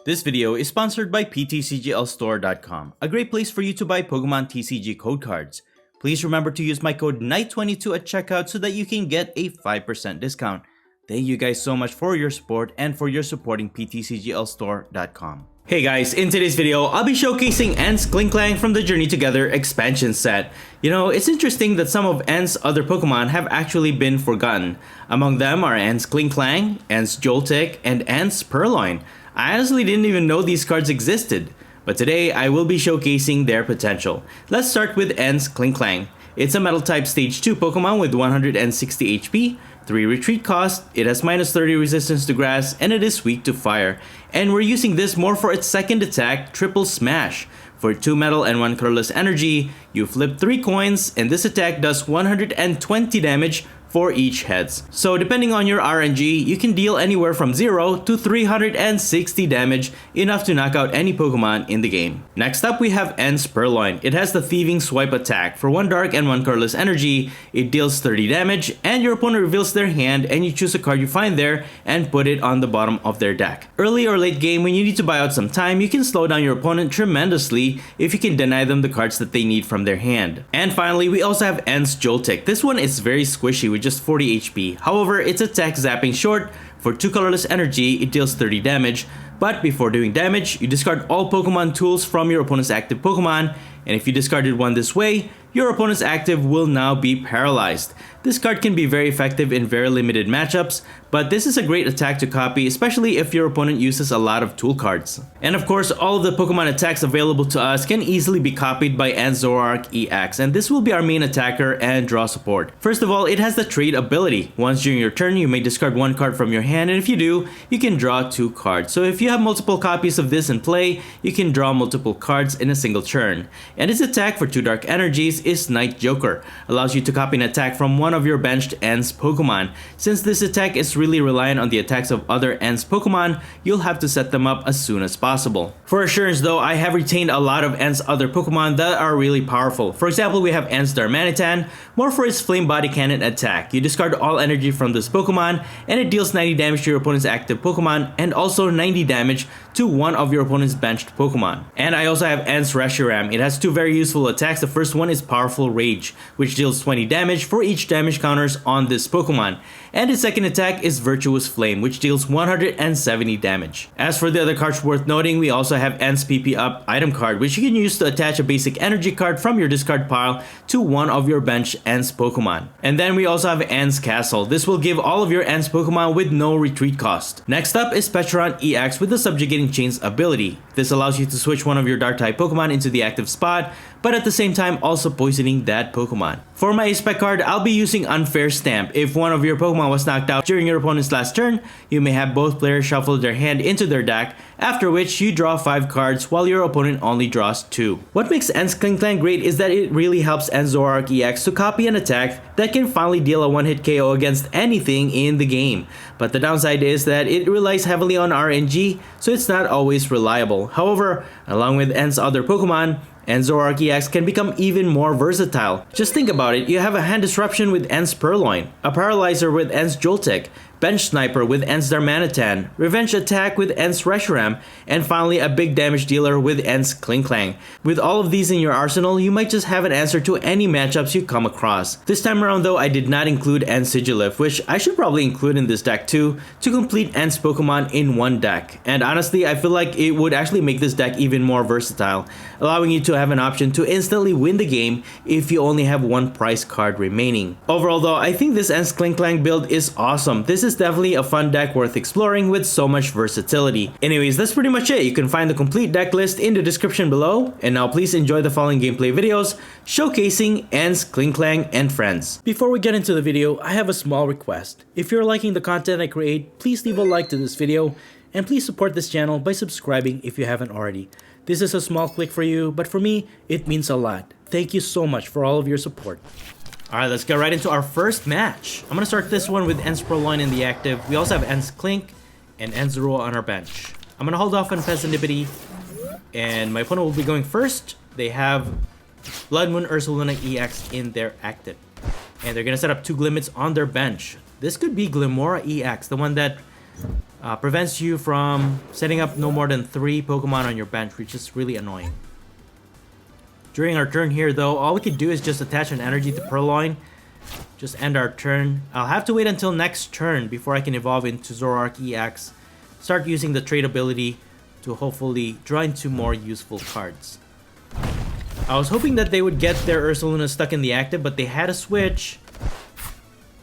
This video is sponsored by PTCGLstore.com, a great place for you to buy Pokemon TCG code cards. Please remember to use my code NIGHT22 at checkout so that you can get a 5% discount. Thank you guys so much for your support and for your supporting PTCGLstore.com. Hey guys, in today's video, I'll be showcasing Ant's Klinklang from the Journey Together expansion set. You know, it's interesting that some of Ant's other Pokemon have actually been forgotten. Among them are Ant's Klinklang, Ant's Joltik, and Ant's Purrloin. I honestly didn't even know these cards existed, but today I will be showcasing their potential. Let's start with Ant's Klinklang. It's a Metal type Stage 2 Pokemon with 160 HP, 3 retreat cost, it has minus 30 resistance to grass, and it is weak to fire. And we're using this more for its second attack, Triple Smash. For 2 metal and 1 colorless energy, you flip 3 coins, and this attack does 120 damage for each heads. So depending on your RNG, you can deal anywhere from 0 to 360 damage, enough to knock out any Pokemon in the game. Next up we have Ant's Purrloin. It has the Thieving Swipe attack. For 1 dark and 1 colorless energy, it deals 30 damage, and your opponent reveals their hand and you choose a card you find there and put it on the bottom of their deck. Early or late game, when you need to buy out some time, you can slow down your opponent tremendously if you can deny them the cards that they need from their hand. And finally, we also have Ant's Joltik. This one is very squishy with just 40 HP. However, its attack zapping short. For 2 colorless energy, it deals 30 damage, but before doing damage, you discard all Pokemon tools from your opponent's active Pokemon, and if you discarded one this way, your opponent's active will now be paralyzed. This card can be very effective in very limited matchups, but this is a great attack to copy, especially if your opponent uses a lot of tool cards. And of course, all of the Pokemon attacks available to us can easily be copied by Ant's Zoroark EX, and this will be our main attacker and draw support. First of all, it has the trade ability. Once during your turn, you may discard 1 card from your hand, and if you do, you can draw 2 cards. So if you have multiple copies of this in play, you can draw multiple cards in a single turn. And its attack for 2 dark energies is Night Joker, allows you to copy an attack from one of your benched Ant's Pokemon. Since this attack is really reliant on the attacks of other Ant's Pokemon, you'll have to set them up as soon as possible. For assurance though, I have retained a lot of Ant's other Pokemon that are really powerful. For example, we have Ant's Darmanitan, more for its Flame Body Cannon attack. You discard all energy from this Pokemon, and it deals 90 damage to your opponent's active Pokemon, and also 90 damage to one of your opponent's benched Pokemon. And I also have Ant's Reshiram. It has 2 very useful attacks. The first one is Powerful Rage, which deals 20 damage for each damage counters on this Pokemon. And its second attack is Virtuous Flame, which deals 170 damage. As for the other cards worth noting, we also have Ant's PP Up item card, which you can use to attach a basic energy card from your discard pile to one of your bench Ant's Pokemon. And then we also have Ant's Castle. This will give all of your Ant's Pokemon with no retreat cost. Next up is Petron EX with the Subjugating Chains ability. This allows you to switch one of your dark type Pokemon into the active spot, but at the same time also poisoning that Pokemon. For my spec card, I'll be using Unfair Stamp. If one of your Pokemon was knocked out during your opponent's last turn, you may have both players shuffle their hand into their deck, after which you draw 5 cards while your opponent only draws 2. What makes Ant's Klinklang great is that it really helps Ant's Zoroark EX to copy an attack that can finally deal a one-hit KO against anything in the game. But the downside is that it relies heavily on RNG, so it's not always reliable. However, along with Ant's other Pokemon, Ant's Zoroark EX can become even more versatile. Just think about it, you have a hand disruption with Ant's Purrloin, a paralyzer with Ant's Joltik, Bench Sniper with Ant's Darmanitan, Revenge Attack with Ant's Reshiram, and finally a big damage dealer with Ant's Klinklang. With all of these in your arsenal, you might just have an answer to any matchups you come across. This time around though, I did not include Ant's Sigilyph, which I should probably include in this deck too, to complete Ant's Pokemon in one deck. And honestly, I feel like it would actually make this deck even more versatile, allowing you to have an option to instantly win the game if you only have 1 prize card remaining. Overall though, I think this Ant's Klinklang build is awesome. This is definitely a fun deck worth exploring with so much versatility. Anyways, that's pretty much it. You can find the complete deck list in the description below. And now please enjoy the following gameplay videos showcasing Ant's Klinklang and friends. Before we get into the video, I have a small request. If you're liking the content I create, please leave a like to this video, and please support this channel by subscribing if you haven't already. This is a small click for you, but for me, it means a lot. Thank you so much for all of your support. Alright, let's get right into our first match. I'm gonna start this one with Ant's Purrloin in the active. We also have Ant's Klink and Ant's Zoroark on our bench. I'm gonna hold off on Peasantipity, and my opponent will be going first. They have Blood Moon Ursaluna EX in their active, and they're gonna set up 2 Glimmits on their bench. This could be Glimmora EX, the one that Prevents you from setting up no more than 3 Pokemon on your bench, which is really annoying. During our turn here though, all we can do is just attach an energy to Purrloin. Just end our turn. I'll have to wait until next turn before I can evolve into Zoroark EX. Start using the trade ability to hopefully draw into more useful cards. I was hoping that they would get their Ursaluna stuck in the active, but they had a switch.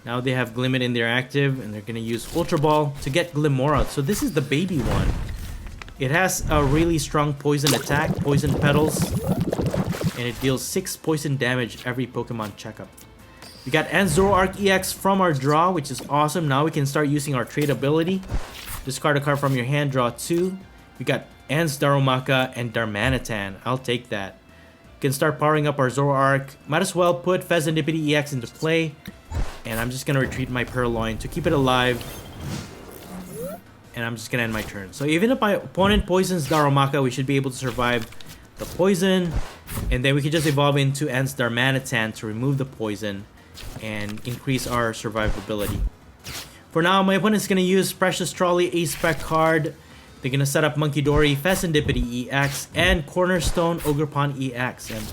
Now they have Glimmet in their active, and they're going to use Ultra Ball to get Glimmora. So this is the baby one. It has a really strong poison attack, Poison Petals, and it deals 6 poison damage every Pokemon checkup. We got Zoroark EX from our draw, which is awesome. Now we can start using our trade ability. Discard a card from your hand, draw 2. We got Darumaka and Darmanitan. I'll take that. We can start powering up our Zoroark. Might as well put Fezandipiti EX into play. And I'm just going to retreat my Purrloin to keep it alive. And I'm just going to end my turn. So even if my opponent poisons Darumaka, we should be able to survive the poison. And then we can just evolve into Darmanitan to remove the poison and increase our survivability. For now, my opponent's going to use Precious Trolley A-Spec card. They're going to set up Monkey Dory, Fezandipiti EX, and Cornerstone Ogerpon EX. And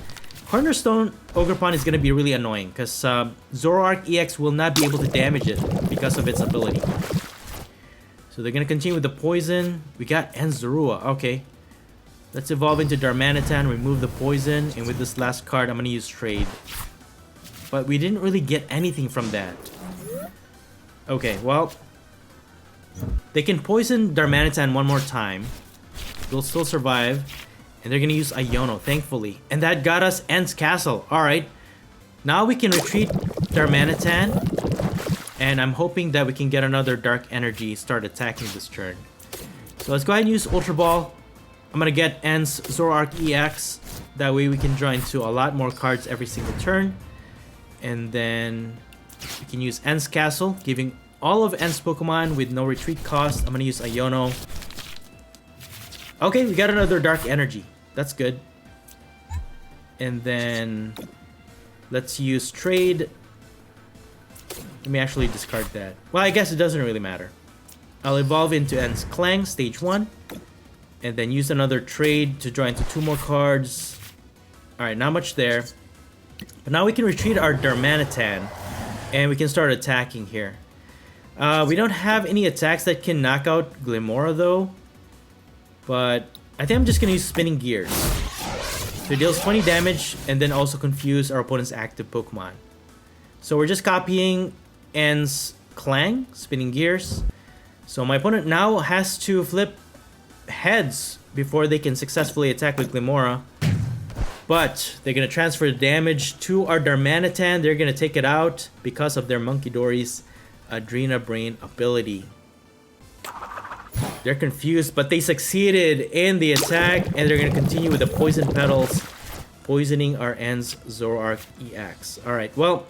Cornerstone Ogerpon is going to be really annoying because Zoroark EX will not be able to damage it because of its ability. So they're going to continue with the poison. We got Zorua. Okay. Let's evolve into Darmanitan, remove the poison, and with this last card, I'm going to use Trade. But we didn't really get anything from that. Okay, well, they can poison Darmanitan one more time. We'll still survive. And they're going to use Iono, thankfully. And that got us Ent's Castle. Alright. Now we can retreat Darmanitan. And I'm hoping that we can get another Dark Energy start attacking this turn. So let's go ahead and use Ultra Ball. I'm going to get Ent's Zoroark EX. That way we can draw into a lot more cards every single turn. And then we can use Ent's Castle, giving all of Ent's Pokemon with no retreat cost. I'm going to use Iono. Okay, we got another Dark Energy. That's good. And then let's use Trade. Let me actually discard that. Well, I guess it doesn't really matter. I'll evolve into Ent's Klang, stage 1. And then use another Trade to draw into 2 more cards. Alright, not much there. But now we can retreat our Darmanitan. And we can start attacking here. We don't have any attacks that can knock out Glimmora though. But I think I'm just going to use Spinning Gears. So it deals 20 damage and then also confuse our opponent's active Pokemon. So we're just copying Ent's Klang, Spinning Gears. So my opponent now has to flip heads before they can successfully attack with Glimmora. But they're going to transfer the damage to our Darmanitan. They're going to take it out because of their Monkey Dory's Adrena Brain ability. They're confused, but they succeeded in the attack, and they're going to continue with the Poison Petals, poisoning our Ent's Zoroark EX. Alright, well,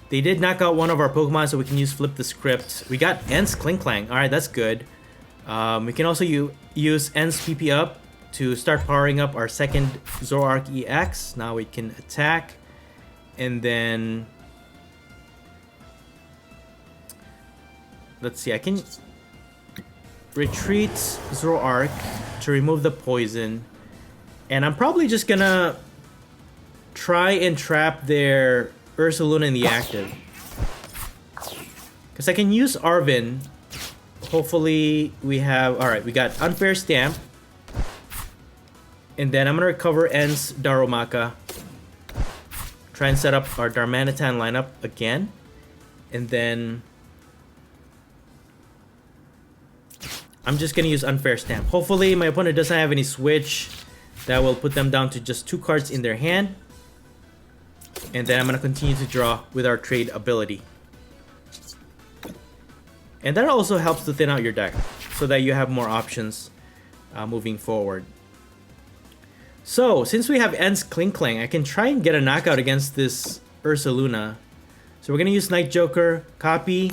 they did knock out one of our Pokemon, so we can use Flip the Script. We got Ent's Klinklang. Alright, that's good. We can also use Ent's PP up to start powering up our second Zoroark EX. Now we can attack, and then let's see, I can retreat Zoroark to remove the poison, and I'm probably just gonna try and trap their Ursaluna in the active because I can use Arven. Hopefully we have, alright, we got Unfair Stamp, and then I'm gonna recover Ent's Darumaka, try and set up our Darmanitan lineup again, and then I'm just gonna use Unfair Stamp. Hopefully my opponent doesn't have any switch that will put them down to just 2 cards in their hand. And then I'm gonna continue to draw with our trade ability. And that also helps to thin out your deck so that you have more options moving forward. So since we have Ent's Klinklang, I can try and get a knockout against this Ursaluna. So we're gonna use Night Joker, copy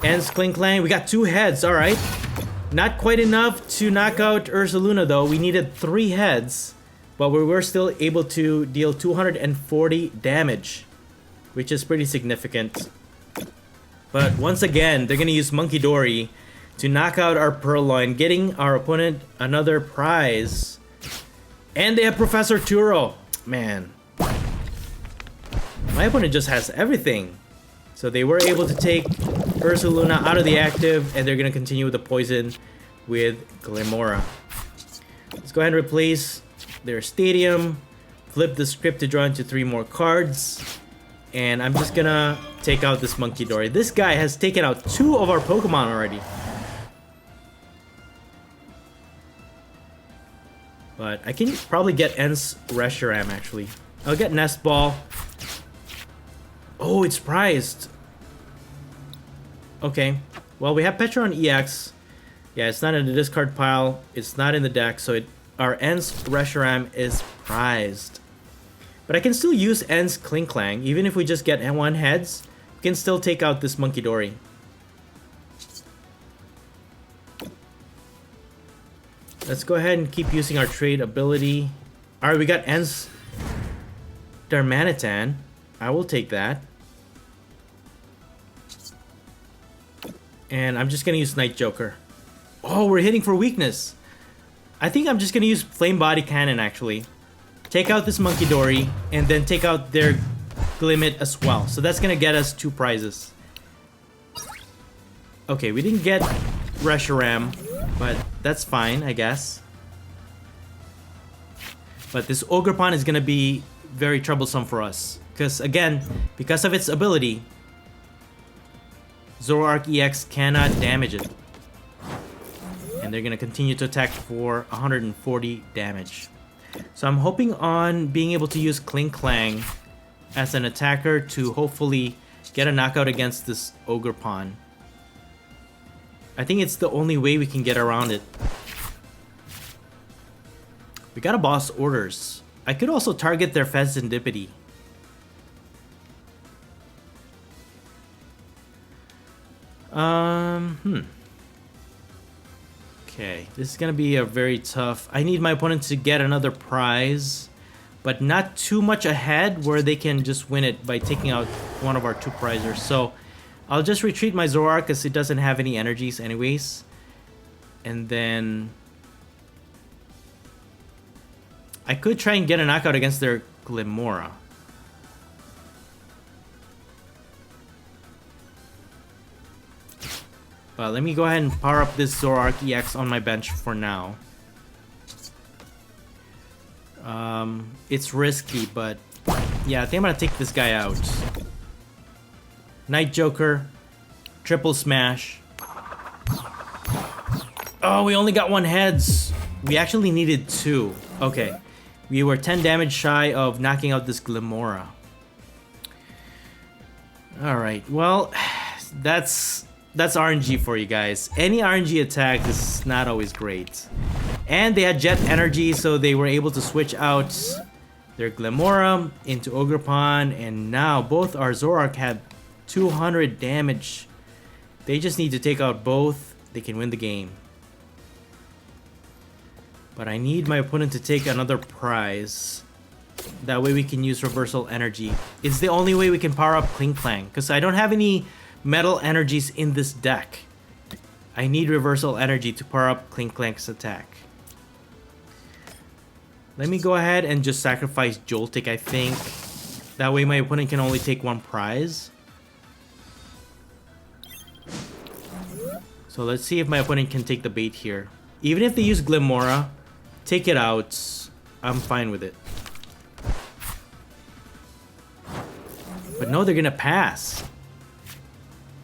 Ent's Klinklang. We got 2 heads, alright. Not quite enough to knock out Ursaluna though. We needed 3 heads, but we were still able to deal 240 damage, which is pretty significant. But once again, they're gonna use Monkey Dory to knock out our Purrloin, getting our opponent another prize. And they have Professor Turo. Man. My opponent just has everything. So they were able to take Ursaluna out of the active, and they're gonna continue with the poison with Glimmora. Let's go ahead and replace their stadium, flip the script to draw into 3 more cards, and I'm just gonna take out this Monkey Dory. This guy has taken out 2 of our Pokemon already. But I can probably get Ens Reshiram actually. I'll get Nest Ball. Oh, it's prized. Okay. Well, we have Petron EX. Yeah, it's not in the discard pile. It's not in the deck, so our Ens Reshiram is prized. But I can still use Ens Klinklang. Even if we just get 1 heads, we can still take out this Monkey Dory. Let's go ahead and keep using our trade ability. Alright, we got Ens Darmanitan. I will take that. And I'm just gonna use Night Joker. Oh, we're hitting for weakness. I think I'm just gonna use Flame Body Cannon actually. Take out this Monkey Dory, and then take out their Glimmet as well. So that's gonna get us 2 prizes. Okay, we didn't get Reshiram, but that's fine, I guess. But this Ogerpon is gonna be very troublesome for us. Because again, because of its ability, Zoroark EX cannot damage it. And they're gonna continue to attack for 140 damage. So I'm hoping on being able to use Klinklang as an attacker to hopefully get a knockout against this Ogerpon. I think it's the only way we can get around it. We got a boss orders. I could also target their Fezandipity. Okay, this is gonna be a very tough. I need my opponent to get another prize, but not too much ahead where they can just win it by taking out one of our 2 prizers. So I'll just retreat my Zoroark because it doesn't have any energies anyways. And then I could try and get a knockout against their Glimmora. Let me go ahead and power up this Zoroark EX on my bench for now. It's risky, but yeah, I think I'm gonna take this guy out. Night Joker, triple smash. Oh, we only got 1 heads. We actually needed 2. Okay, we were 10 damage shy of knocking out this Glimmora. All right, well, that's RNG for you guys. Any RNG attack is not always great. And they had Jet Energy, so they were able to switch out their Glimmora into Ogerpon, and now both our Zoroark had 200 damage. They just need to take out both. They can win the game. But I need my opponent to take another prize. That way we can use Reversal Energy. It's the only way we can power up Klinklang, because I don't have any metal energies in this deck. I need Reversal Energy to power up Klinklang's attack. Let me go ahead and just sacrifice Joltik, I think. That way my opponent can only take 1 prize. So let's see if my opponent can take the bait here. Even if they use Glimmora, take it out. I'm fine with it. But no, they're gonna pass.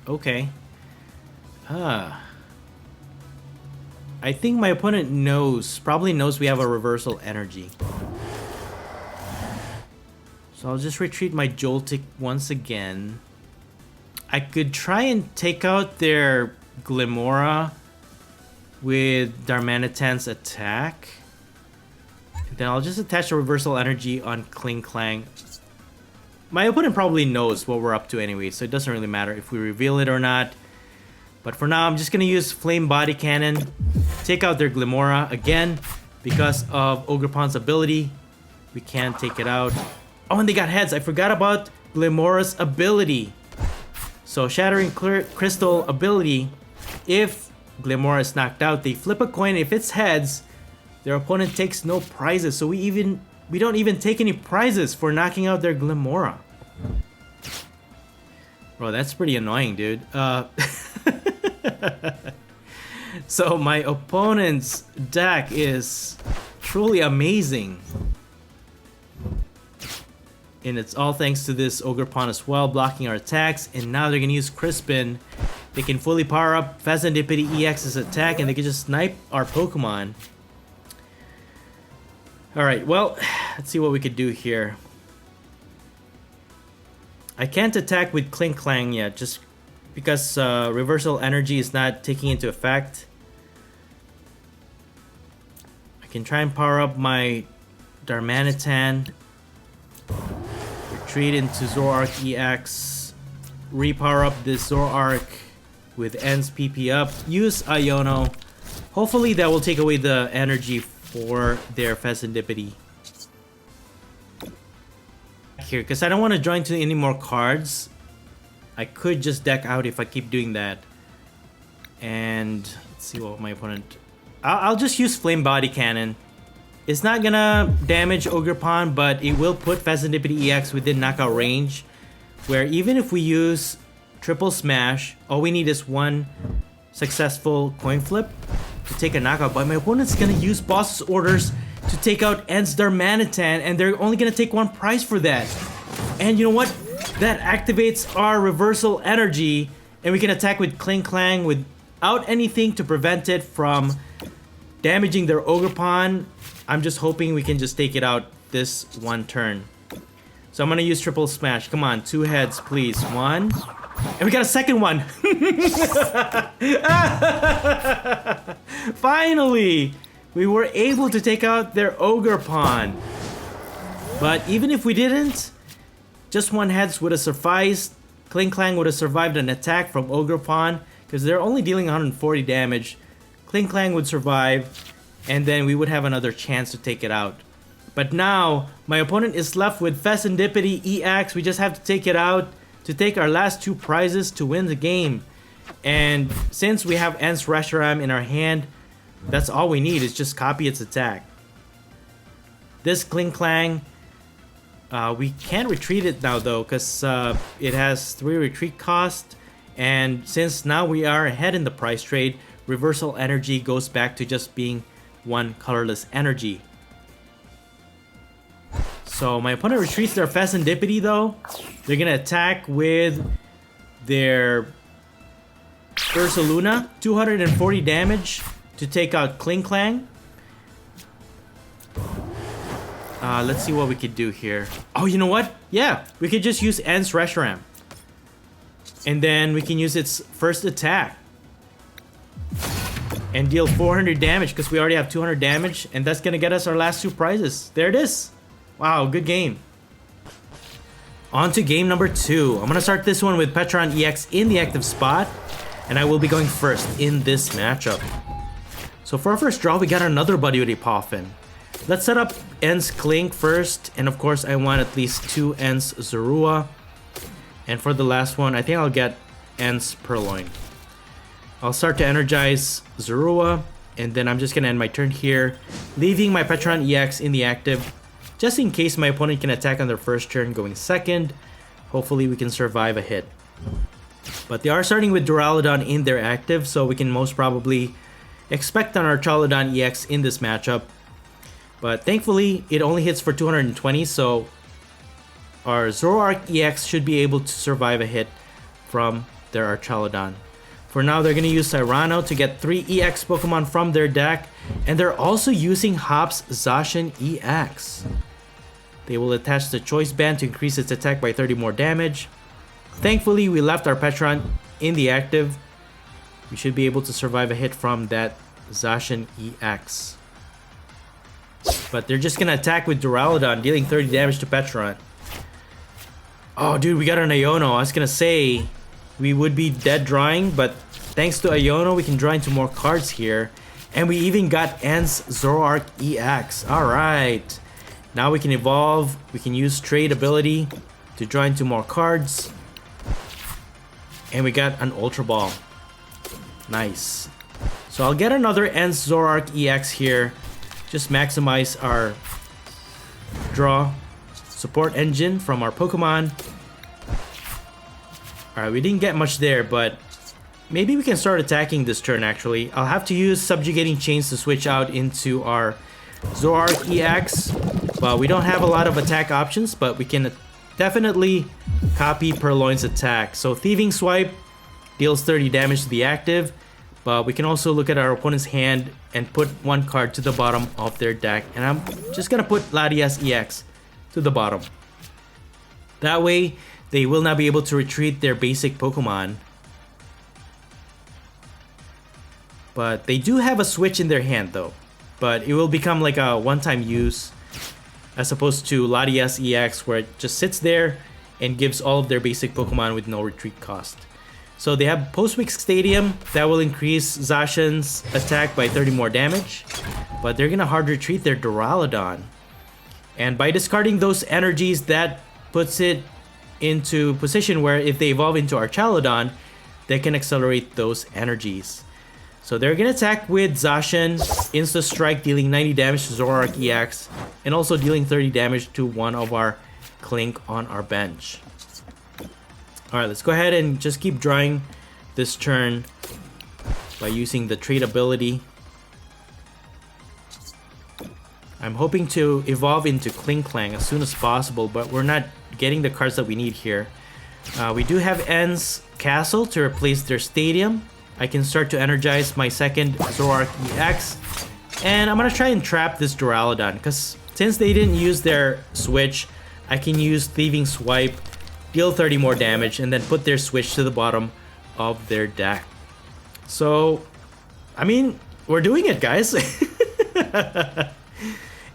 Okay. I think my opponent probably knows we have a Reversal Energy. So I'll just retreat my Joltik once again. I could try and take out their Glimmora with Darmanitan's attack. Then I'll just attach a Reversal Energy on Klinklang. My opponent probably knows what we're up to anyway, so it doesn't really matter if we reveal it or not. But for now, I'm just gonna use Flame Body Cannon, take out their Glimmora again. Because of Ogerpon's ability, we can take it out. Oh, and they got heads. I forgot about Glimmora's ability. So Shattering Crystal ability, if Glimmora is knocked out, they flip a coin. If it's heads, their opponent takes no prizes. So we don't even take any prizes for knocking out their Glimmora. Bro, that's pretty annoying, dude. So my opponent's deck is truly amazing. And it's all thanks to this Ogerpon as well, blocking our attacks. And now they're gonna use Crispin. They can fully power up Pheasantipede EX's attack, and they can just snipe our Pokemon. Alright, well, let's see what we could do here. I can't attack with Klinklang yet, just because Reversal Energy is not taking into effect. I can try and power up my Darmanitan. Retreat into Zoroark EX. Repower up this Zoroark with N's PP up. Use Iono. Hopefully that will take away the energy for their Pheasantipede. Here, because I don't want to join to any more cards. I could just deck out if I keep doing that. And let's see what my opponent... I'll just use Flame Body Cannon. It's not gonna damage Ogerpon, but it will put Pheasantipede EX within knockout range. Where even if we use Triple Smash, all we need is one successful coin flip to take a knockout. But my opponent's gonna use Boss's Orders to take out N's Darmanitan, and they're only gonna take one prize for that. And you know what? That activates our Reversal Energy, and we can attack with Klinklang without anything to prevent it from damaging their Ogerpon. I'm just hoping we can just take it out this one turn. So I'm gonna use Triple Smash. Come on, 2 heads, please. 1. And we got a second one! Finally! We were able to take out their Ogerpon. But even if we didn't, just 1 heads would have sufficed. Klinklang would have survived an attack from Ogerpon, because they're only dealing 140 damage. Klinklang would survive, and then we would have another chance to take it out. But now, my opponent is left with Pheasantipede EX. We just have to take it out to take our last 2 prizes to win the game. And since we have N's Reshiram in our hand, that's all we need is just copy its attack. This Klinklang, we can't retreat it now though, because it has 3 retreat cost. And since now we are ahead in the price trade, Reversal Energy goes back to just being 1 colorless energy. So my opponent retreats their Pheasantipede though. They're gonna attack with their Ursaluna, 240 damage to take out Klinklang. Let's see what we could do here. Oh, you know what? Yeah, we could just use N's Reshiram. And then we can use its first attack. And deal 400 damage because we already have 200 damage. And that's going to get us our last 2 prizes. There it is. Wow, good game. On to game number 2. I'm going to start this one with Petron EX in the active spot. And I will be going first in this matchup. So for our first draw, we got another Buddy with a Poffin. Let's set up N's Klink first. And of course, I want at least 2 N's Zorua. And for the last one, I think I'll get N's Purrloin. I'll start to energize Zorua, and then I'm just going to end my turn here, leaving my Petron EX in the active, just in case my opponent can attack on their first turn going second. Hopefully we can survive a hit. But they are starting with Duraludon in their active, so we can most probably expect on our Charlodon EX in this matchup. But thankfully, it only hits for 220, so our Zoroark EX should be able to survive a hit from their Archaludon. For now, they're going to use Cyrano to get 3 EX Pokemon from their deck, and they're also using Hop's Zacian EX. They will attach the Choice Band to increase its attack by 30 more damage. Thankfully, we left our Petron in the active. We should be able to survive a hit from that Zacian EX. But they're just going to attack with Duraludon, dealing 30 damage to Petron. Oh, dude, we got an Iono. I was going to say we would be dead drawing, but thanks to Iono, we can draw into more cards here. And we even got N's Zoroark EX. Alright. Now we can evolve. We can use trade ability to draw into more cards. And we got an Ultra Ball. Nice. So I'll get another Ents Zoroark EX here. Just maximize our draw support engine from our Pokemon. Alright, we didn't get much there, but maybe we can start attacking this turn actually. I'll have to use Subjugating Chains to switch out into our Zoroark EX. But we don't have a lot of attack options, but we can definitely copy Purrloin's attack. So Thieving Swipe deals 30 damage to the active, but we can also look at our opponent's hand and put one card to the bottom of their deck. And I'm just gonna put Latias EX to the bottom. That way, they will not be able to retreat their basic Pokemon. But they do have a switch in their hand though. But it will become like a one-time use, as opposed to Latias EX where it just sits there and gives all of their basic Pokemon with no retreat cost. So they have Post-Week Stadium that will increase Zacian's attack by 30 more damage, but they're gonna hard retreat their Duraludon. And by discarding those energies, that puts it into position where if they evolve into Archaludon, they can accelerate those energies. So they're gonna attack with Zacian, Insta Strike dealing 90 damage to Zoroark EX, and also dealing 30 damage to one of our Klink on our bench. Alright, let's go ahead and just keep drawing this turn by using the trait ability. I'm hoping to evolve into Klinklang as soon as possible, but we're not getting the cards that we need here. We do have Ents Castle to replace their stadium. I can start to energize my second Zoroark EX, and I'm gonna try and trap this Duraludon because since they didn't use their switch, I can use Thieving Swipe, deal 30 more damage, and then put their switch to the bottom of their deck. So, I mean, we're doing it, guys.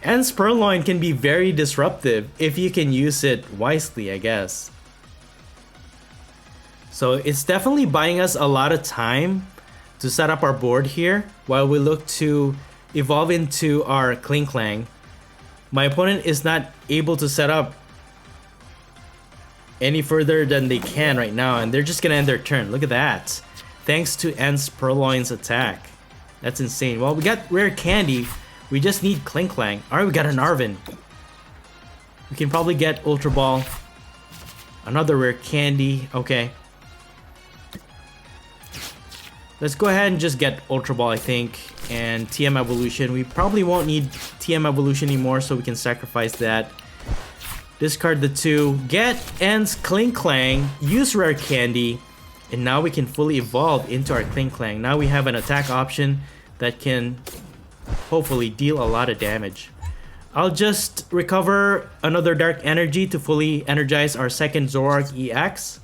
Ents Purrloin can be very disruptive if you can use it wisely, I guess. So it's definitely buying us a lot of time to set up our board here while we look to evolve into our Klinklang. My opponent is not able to set up any further than they can right now, and they're just gonna end their turn. Look at that. Thanks to Ents Purrloin's attack. That's insane. Well, we got Rare Candy. We just need Klinklang. Alright, we got an Arven. We can probably get Ultra Ball. Another Rare Candy. Okay. Let's go ahead and just get Ultra Ball, I think, and TM Evolution. We probably won't need TM Evolution anymore, so we can sacrifice that. Discard the 2, get Ents Klinklang, use Rare Candy, and now we can fully evolve into our Klinklang. Now we have an attack option that can hopefully deal a lot of damage. I'll just recover another Dark Energy to fully energize our second Zoroark EX.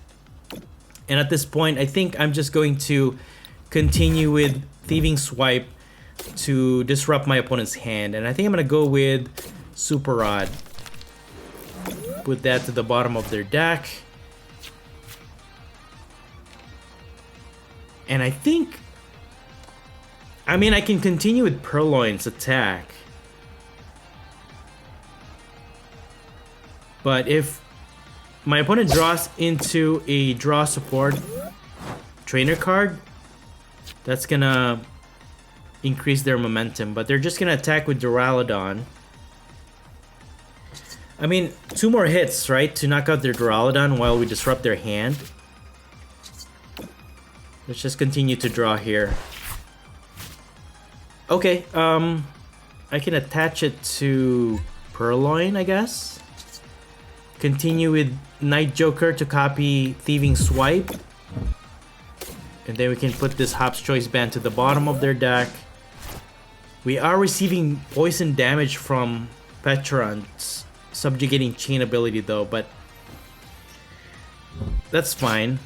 And at this point, I think I'm just going to continue with Thieving Swipe to disrupt my opponent's hand. And I think I'm going to go with Super Rod. Put that to the bottom of their deck. And I think... I mean, I can continue with Purrloin's attack. But if my opponent draws into a draw support trainer card, that's gonna increase their momentum. But they're just gonna attack with Duraludon. I mean, 2 more hits, right? To knock out their Duraludon while we disrupt their hand. Let's just continue to draw here. Okay, I can attach it to Purrloin, I guess. Continue with Night Joker to copy Thieving Swipe. And then we can put this Hop's Choice Band to the bottom of their deck. We are receiving poison damage from Petron's Subjugating Chain ability though, but that's fine.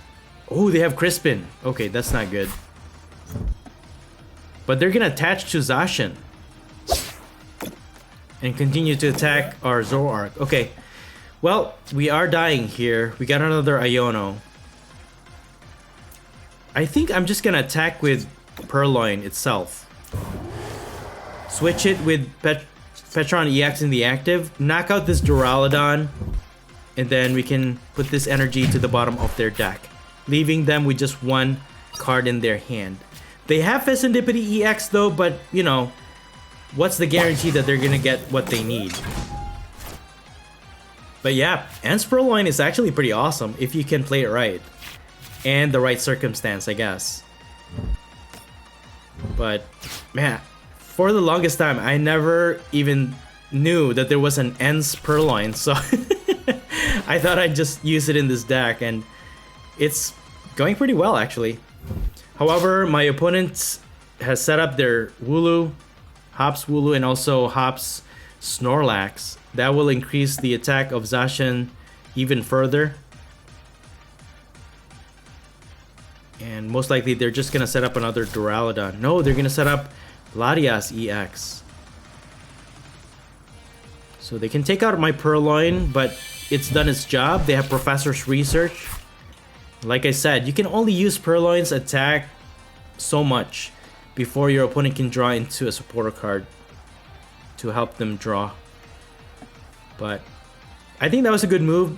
Oh, they have Crispin. Okay, that's not good. But they're gonna attach to Zacian and continue to attack our Zoroark. Okay, well, we are dying here. We got another Iono. I think I'm just gonna attack with Purrloin itself. Switch it with Petron EX in the active. Knock out this Duraludon. And then we can put this energy to the bottom of their deck. leaving them with just one card in their hand. They have Serendipity EX though, but you know, what's the guarantee that they're gonna get what they need? But yeah, Purrloin is actually pretty awesome if you can play it right. And the right circumstance, I guess. But man, for the longest time, I never even knew that there was an Purrloin, so I thought I'd just use it in this deck, and it's going pretty well actually. However, my opponent has set up their Wooloo, Hops Wooloo, and also Hops Snorlax. That will increase the attack of Zacian even further. And most likely they're just gonna set up another Duraludon. No, they're gonna set up Latias EX. So they can take out my Purrloin, but it's done its job. They have Professor's Research. Like I said, you can only use Purrloin's attack so much before your opponent can draw into a supporter card to help them draw. But I think that was a good move,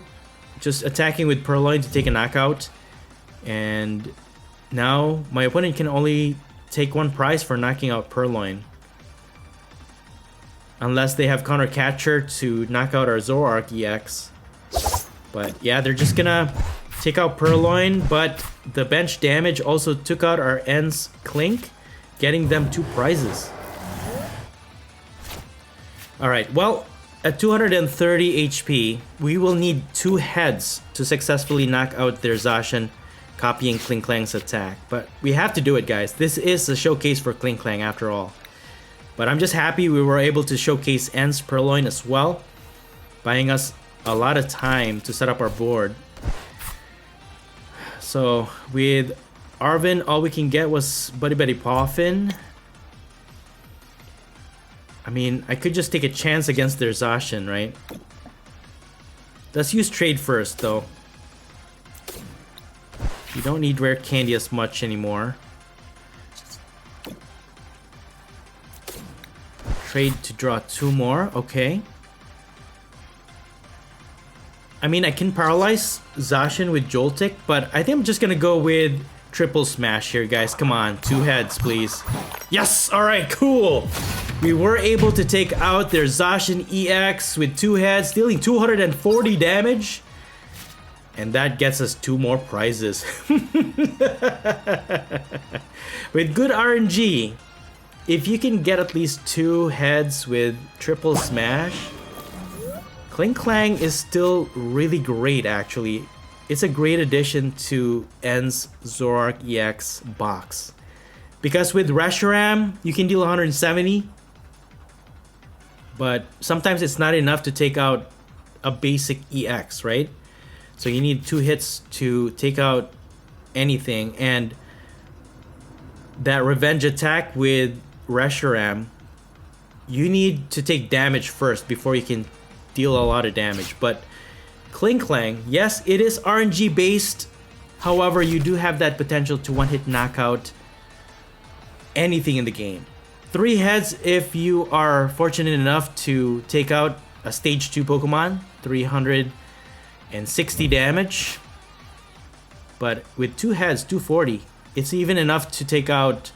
just attacking with Purrloin to take a knockout. And now my opponent can only take one prize for knocking out Purrloin, unless they have Counter Catcher to knock out our Zoroark EX. But yeah, they're just gonna take out Purrloin, but the bench damage also took out our N's Klink, getting them 2 prizes. Alright, well, at 230 HP, we will need 2 heads to successfully knock out their Zacian, copying Klinklang's attack. But we have to do it, guys. This is a showcase for Klinklang after all. But I'm just happy we were able to showcase N's Purrloin as well, buying us a lot of time to set up our board. So with Arvin, all we can get was Buddy Buddy Poffin. I mean, I could just take a chance against their Zacian, right? Let's use trade first, though. You don't need rare candy as much anymore. Trade to draw 2 more, okay. I mean, I can paralyze Zacian with Joltik, but I think I'm just gonna go with triple smash here, guys. Come on, 2 heads, please. Yes! Alright, cool! We were able to take out their Zacian EX with 2 heads, dealing 240 damage. And that gets us 2 more prizes. With good RNG, if you can get at least 2 heads with triple smash, Klinklang is still really great actually. It's a great addition to N's Zoroark EX box. Because with Reshiram, you can deal 170. But sometimes it's not enough to take out a basic EX, right? So you need 2 hits to take out anything. And that revenge attack with Reshiram, you need to take damage first before you can deal a lot of damage. But Klinklang, yes, it is RNG based. However, you do have that potential to one-hit knockout anything in the game. 3 heads if you are fortunate enough to take out a stage 2 Pokemon, 360 damage. But with 2 heads, 240, it's even enough to take out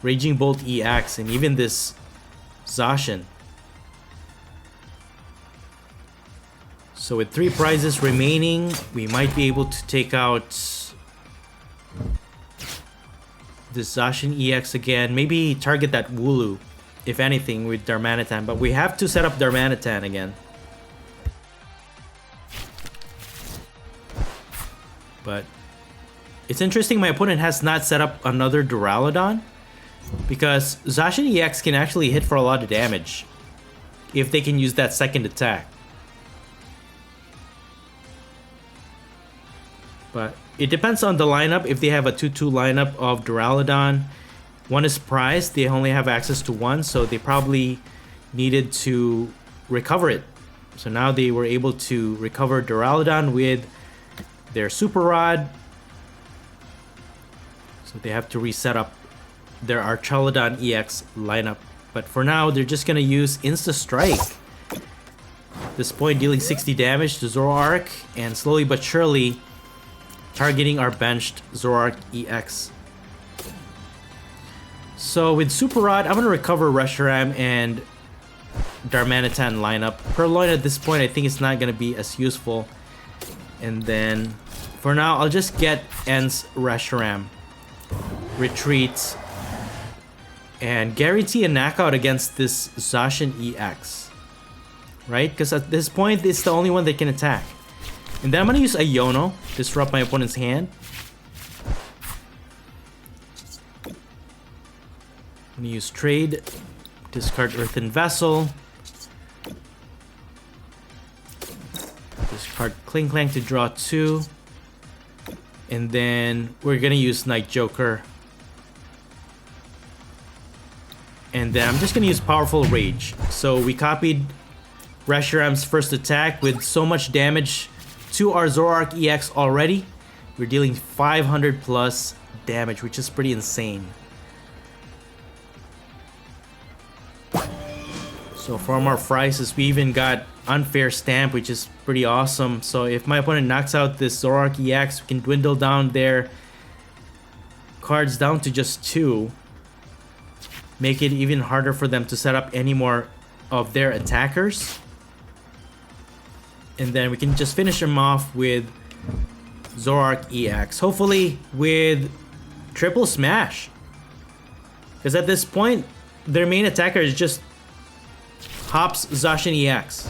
Raging Bolt EX and even this Zacian. So with 3 prizes remaining, we might be able to take out this Zacian EX again. Maybe target that Wooloo, if anything, with Darmanitan. But we have to set up Darmanitan again. But it's interesting my opponent has not set up another Duraludon, because Zacian EX can actually hit for a lot of damage if they can use that second attack. But it depends on the lineup. If they have a 2-2 lineup of Duraludon, one is prized, they only have access to 1, so they probably needed to recover it. So now they were able to recover Duraludon with their Super Rod. So they have to reset up their Archaludon EX lineup. But for now, they're just gonna use Insta Strike. This point dealing 60 damage to Zoroark, and slowly but surely targeting our benched Zoroark EX. So with Super Rod, I'm going to recover Reshiram and Darmanitan lineup. Purrloin at this point, I think it's not going to be as useful. And then, for now, I'll just get En's Reshiram. Retreat. And guarantee a knockout against this Zacian EX. Right? Because at this point, it's the only one that can attack. And then I'm going to use Iono. Disrupt my opponent's hand. I'm going to use Trade. Discard Earthen Vessel. Discard Klinklang to draw 2. And then we're gonna use Night Joker. And then I'm just gonna use Powerful Rage. So we copied Reshiram's first attack with so much damage to our Zoroark EX already. We're dealing 500 plus damage, which is pretty insane. So from our Phrysis, we even got Unfair Stamp, which is pretty awesome. So if my opponent knocks out this Zoroark EX, we can dwindle down their cards down to just 2. Make it even harder for them to set up any more of their attackers. And then we can just finish them off with Zoroark EX. Hopefully with Triple Smash. Because at this point, their main attacker is just Hops Zacian EX,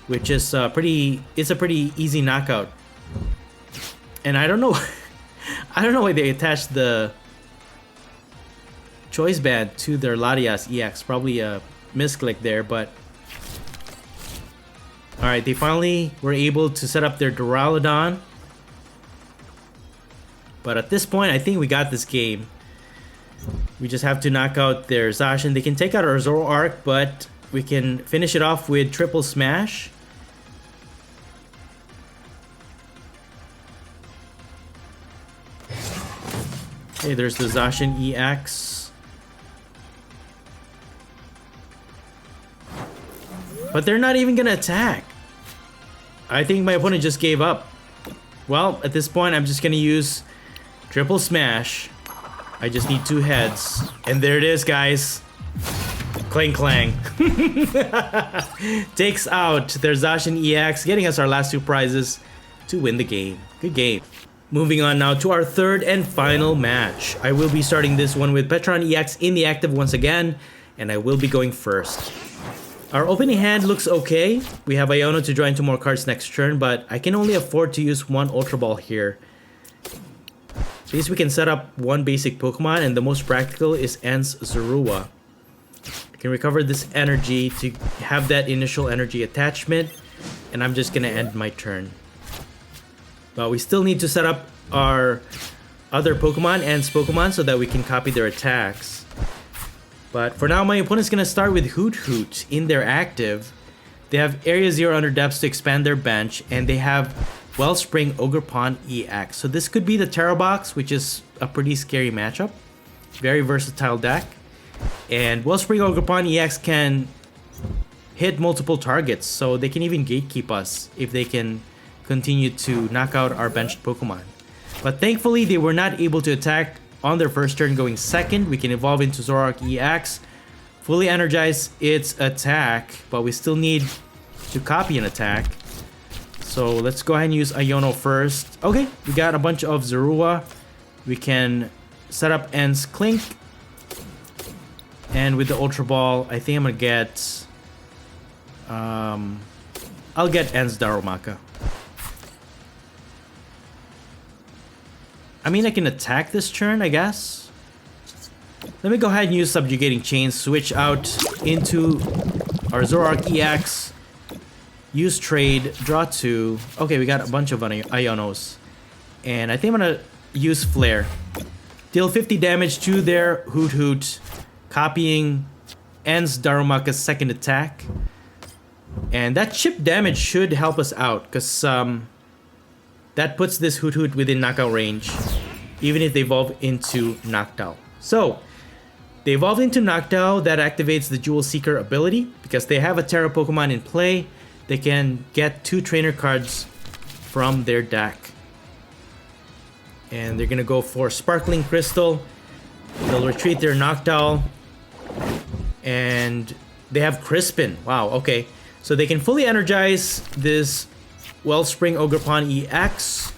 which is a pretty easy knockout. And I don't know why they attached the Choice Band to their Latias EX. Probably a misclick there, but alright, they finally were able to set up their Duraludon. But at this point, I think we got this game. We just have to knock out their Zacian. They can take out our Zoroark, but we can finish it off with Triple Smash. Okay, there's the Zacian EX. But they're not even gonna attack. I think my opponent just gave up. Well, at this point, I'm just gonna use Triple Smash. I just need 2 heads. And there it is, guys. Klinklang takes out their Zacian EX, getting us our last 2 prizes to win the game. Good game. Moving on now to our third and final match. I will be starting this one with Petron EX in the active once again, and I will be going first. Our opening hand looks okay. We have Iono to draw into more cards next turn, but I can only afford to use 1 Ultra Ball here. At least we can set up 1 basic Pokemon, and the most practical is En's Zorua. I can recover this energy to have that initial energy attachment, and I'm just gonna end my turn. But we still need to set up our other Pokemon, En's Pokemon, so that we can copy their attacks. But for now, my opponent's gonna start with Hoot Hoot in their active. They have Area 0 under depths to expand their bench, and they have Wellspring Ogerpon EX. So this could be the Terra Box, which is a pretty scary matchup. Very versatile deck. And Wellspring Ogerpon EX can hit multiple targets, so they can even gatekeep us if they can continue to knock out our benched Pokemon. But thankfully, they were not able to attack on their first turn. Going second, we can evolve into Zoroark EX, fully energize its attack, but we still need to copy an attack. So let's go ahead and use Iono first. Okay, we got a bunch of Zorua. We can set up En's Klink. And with the Ultra Ball, I think I'm gonna get... I'll get En's Darumaka. I mean, I can attack this turn, I guess. Let me go ahead and use Subjugating Chain, switch out into our Zoroark EX, use Trade, draw 2. Okay, we got a bunch of Ionos. And I think I'm gonna use Flare. Deal 50 damage to their Hoot Hoot, copying En's Darumaka's second attack. And that chip damage should help us out, because that puts this Hoot Hoot within knockout range, even if they evolve into Noctowl. So, they evolve into Noctowl, that activates the Jewel Seeker ability. Because they have a Terra Pokemon in play, they can get 2 trainer cards from their deck. And they're gonna go for Sparkling Crystal. They'll retreat their Noctowl. And they have Crispin. Wow, okay. So they can fully energize this Wellspring Ogerpon EX.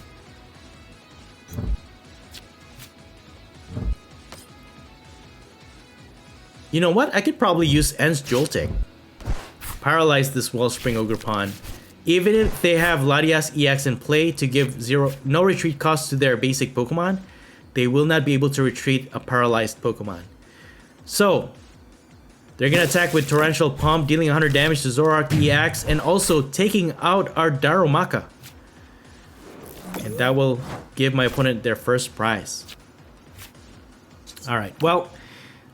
You know what? I could probably use En's Joltik. Paralyze this Wellspring Ogerpon. Even if they have Latias EX in play to give no retreat cost to their basic Pokemon, they will not be able to retreat a paralyzed Pokemon. So, they're going to attack with Torrential Pump, dealing 100 damage to Zoroark EX, and also taking out our Darumaka. And that will give my opponent their first prize. Alright, well,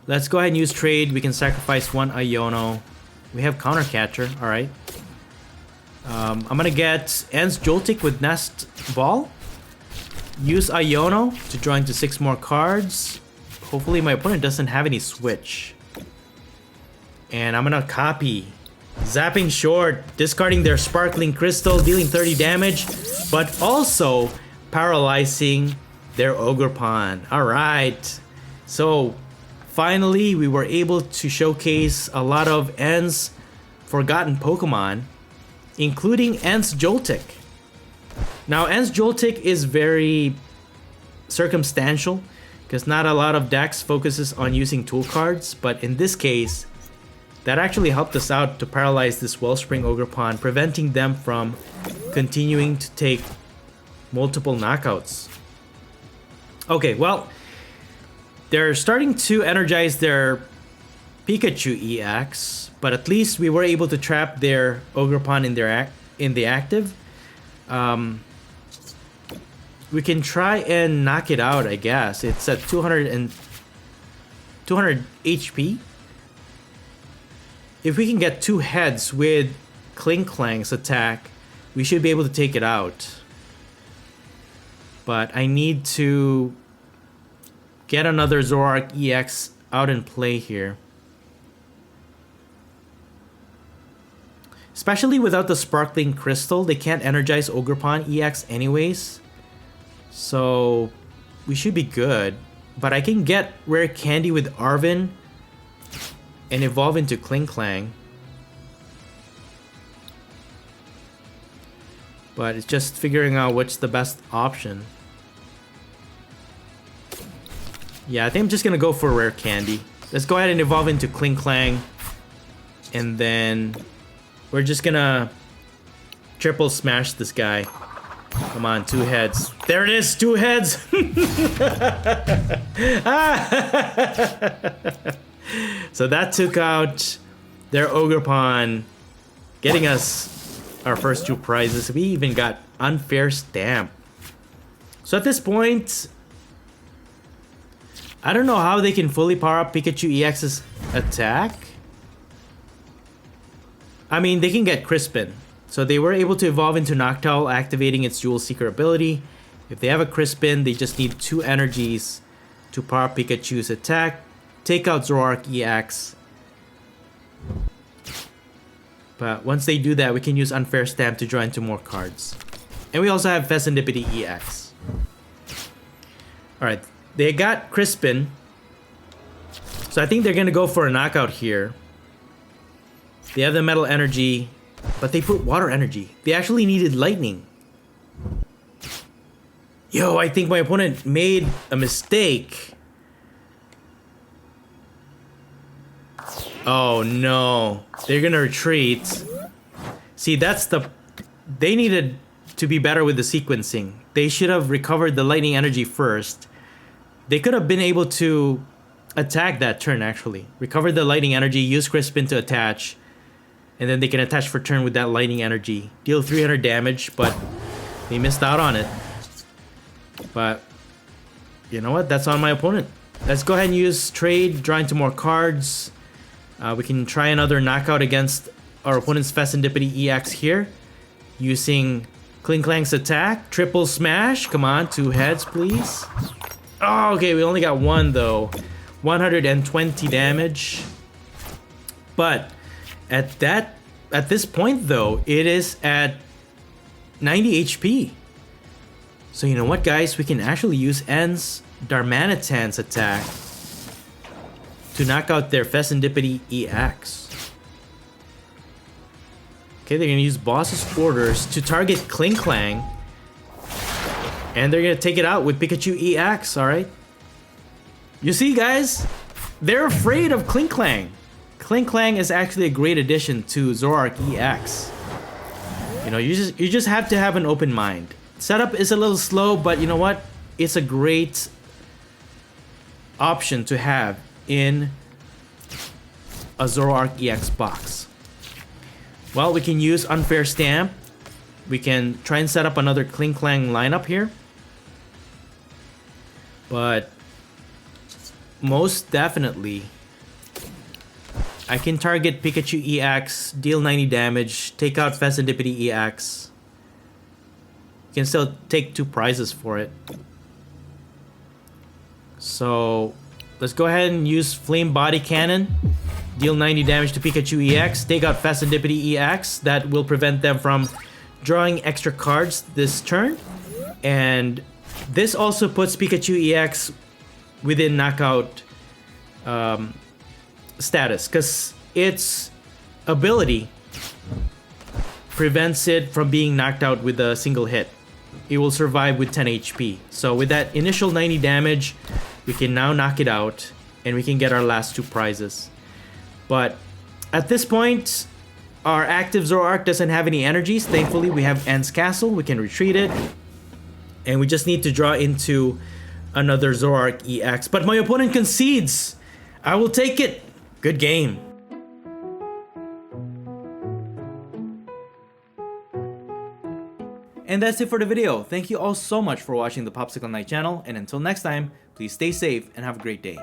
let's go ahead and use trade. We can sacrifice one Iono. We have Counter Catcher, alright. I'm gonna get En's Joltik with Nest Ball. Use Iono to draw into 6 more cards. Hopefully my opponent doesn't have any switch. And I'm gonna copy. Zapping Short, discarding their Sparkling Crystal, dealing 30 damage, but also paralyzing their Ogerpon. Alright. So finally we were able to showcase a lot of En's forgotten Pokemon, including En's Joltik. Now, En's Joltik is very circumstantial because not a lot of decks focuses on using tool cards, but in this case, that actually helped us out to paralyze this Wellspring Ogerpon, preventing them from continuing to take multiple knockouts. Okay, well, they're starting to energize their Pikachu EX, but at least we were able to trap their Ogerpon in the active. We can try and knock it out, I guess. It's at 200 HP. If we can get 2 heads with Klinklang's attack, we should be able to take it out. But I need to get another Zoroark EX out in play here. Especially without the Sparkling Crystal, they can't energize Ogerpon EX anyways. So we should be good. But I can get Rare Candy with Arven and evolve into Klinklang. But it's just figuring out what's the best option. Yeah, I think I'm just gonna go for Rare Candy. Let's go ahead and evolve into Klinklang. And then we're just gonna triple smash this guy. Come on, 2 heads. There it is, 2 heads! So that took out their Ogerpon, getting us our first 2 prizes. We even got Unfair Stamp. So at this point, I don't know how they can fully power up Pikachu EX's attack. I mean, they can get Crispin. So they were able to evolve into Noctowl, activating its Jewel Seeker ability. If they have a Crispin, they just need 2 energies to power up Pikachu's attack. Take out Zoroark EX. But once they do that, we can use Unfair Stamp to draw into more cards. And we also have Fezandipity EX. Alright, they got Crispin. So I think they're gonna go for a knockout here. They have the Metal Energy, but they put Water Energy. They actually needed Lightning. Yo, I think my opponent made a mistake. Oh no, they're gonna retreat. See, that's the... They needed to be better with the sequencing. They should have recovered the Lightning Energy first. They could have been able to attack that turn, actually. Recover the Lightning Energy, use Crispin to attach, and then they can attach for turn with that Lightning Energy. Deal 300 damage, but they missed out on it. But, you know what? That's on my opponent. Let's go ahead and use trade, draw into more cards. We can try another knockout against our opponent's Fezandipity EX here. Using Klinklang's attack. Triple smash. Come on, 2 heads, please. Oh, okay, we only got 1 though. 120 damage. But at this point though, it is at 90 HP. So you know what, guys? We can actually use N's Darmanitan's attack to knock out their Fecundipity EX. Okay, they're gonna use Boss's Orders to target Klinklang. And they're gonna take it out with Pikachu EX, alright? You see, guys? They're afraid of Klinklang. Klinklang is actually a great addition to Zoroark EX. You know, you just have to have an open mind. Setup is a little slow, but you know what? It's a great option to have in a Zoroark EX box. Well, we can use Unfair Stamp. We can try and set up another Klinklang lineup here. But most definitely, I can target Pikachu EX, deal 90 damage, take out Fecundipity EX. Can still take 2 prizes for it. So let's go ahead and use Flame Body Cannon. Deal 90 damage to Pikachu EX. Take out Fecundipity EX. That will prevent them from drawing extra cards this turn. And this also puts Pikachu EX within knockout status, because its ability prevents it from being knocked out with a single hit. It will survive with 10 HP. So with that initial 90 damage, we can now knock it out and we can get our last 2 prizes. But at this point, our active Zoroark doesn't have any energies. Thankfully, we have Ant's Castle. We can retreat it. And we just need to draw into another Zoroark EX. But my opponent concedes. I will take it. Good game. And that's it for the video. Thank you all so much for watching the Popsicleknight channel, and until next time, please stay safe and have a great day.